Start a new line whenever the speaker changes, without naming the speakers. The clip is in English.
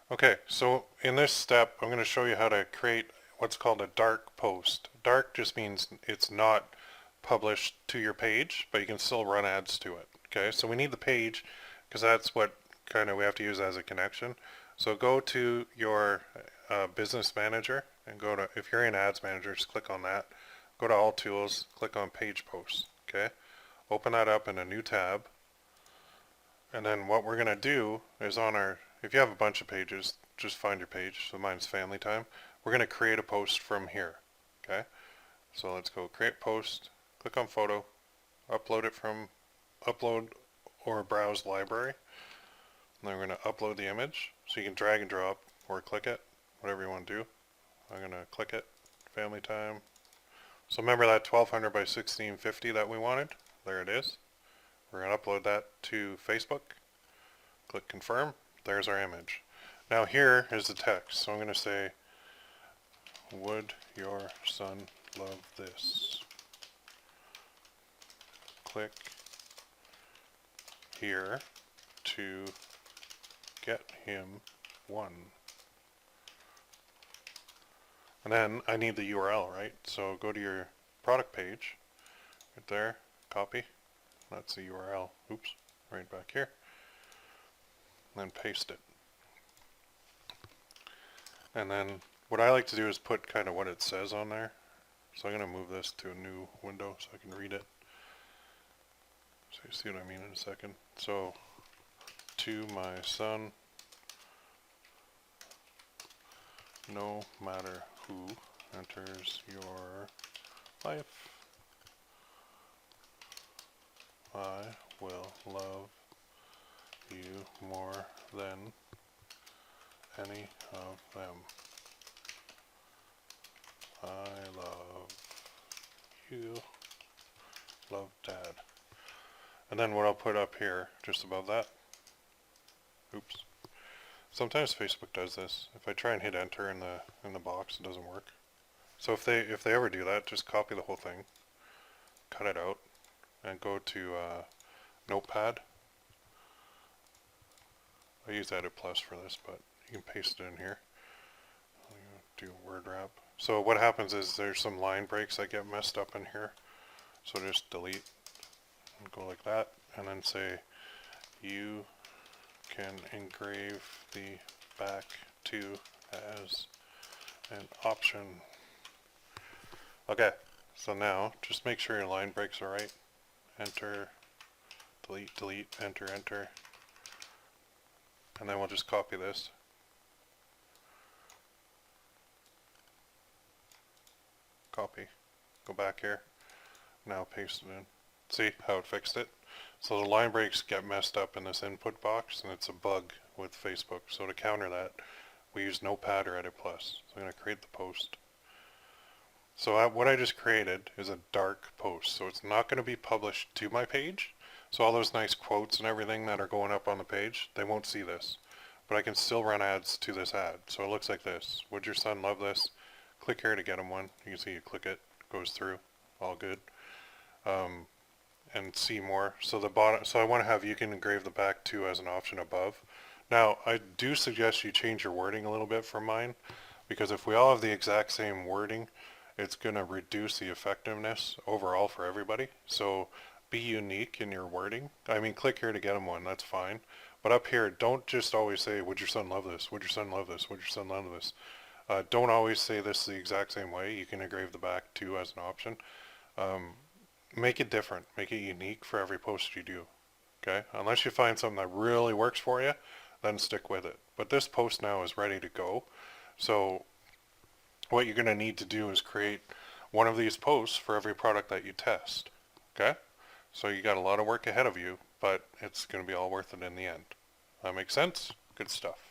Okay, so in this step, I'm going to show you how to create what's called a dark post. Dark just means it's not published to your page, but you can still run ads to it. Okay, so we need the page because that's what kind of we have to use as a connection. So go to your business manager and go to, if you're in ads manager, just click on that. Go to all tools, click on page posts. Okay, open that up in a new tab. And then what we're going to do is on our, if you have a bunch of pages, just find your page. So mine's family time. We're going to create a post from here. Okay. So let's go create post, click on photo, upload it from upload or browse library. And then we're going to upload the image. So you can drag and drop or click it, whatever you want to do. I'm going to click it, family time. So remember that 1200 by 1650 that we wanted? There it is. We're going to upload that to Facebook. Click confirm. There's our image. Now here is the text. So I'm going to say, would your son love this? Click here to get him one. And then I need the URL, right? So go to your product page, right there, copy. That's the URL. Oops, right back here. And then paste it. And then what I like to do is put kind of what it says on there. So I'm going to move this to a new window so I can read it. So you see what I mean in a second. So, to my son, no matter who enters your life, I will love you more than any of them. I love you. Love Dad. And then what I'll put up here, just above that. Oops. Sometimes Facebook does this. If I try and hit enter in the box, it doesn't work. So if they ever do that, just copy the whole thing, cut it out, and go to Notepad. I use Edit Plus for this, but you can paste it in here. Do word wrap. So what happens is there's some line breaks that get messed up in here. So just delete and go like that, and then say you can engrave the back to as an option. Okay, so now just make sure your line breaks are right. Enter, delete, delete, enter, enter. And then we'll just copy this. Copy. Go back here. Now paste it in. See how it fixed it? So the line breaks get messed up in this input box, and it's a bug with Facebook. So to counter that, we use Notepad or Edit Plus. So I'm going to create the post. So what I just created is a dark post. So it's not going to be published to my page. So all those nice quotes and everything that are going up on the page, they won't see this. But I can still run ads to this ad. So it looks like this. Would your son love this? Click here to get him one. You can see you click it, goes through, all good. And see more. So the bottom. So I want to have you can engrave the back to as an option above. Now I do suggest you change your wording a little bit from mine, because if we all have the exact same wording, it's going to reduce the effectiveness overall for everybody. So be unique in your wording. I mean, click here to get them one. That's fine. But up here, don't just always say, would your son love this? Would your son love this? Would your son love this? Don't always say this the exact same way. You can engrave the back too as an option. Make it different. Make it unique for every post you do. Okay? Unless you find something that really works for you, then stick with it. But this post now is ready to go. So what you're going to need to do is create one of these posts for every product that you test. Okay? So you got a lot of work ahead of you, but it's going to be all worth it in the end. That makes sense? Good stuff.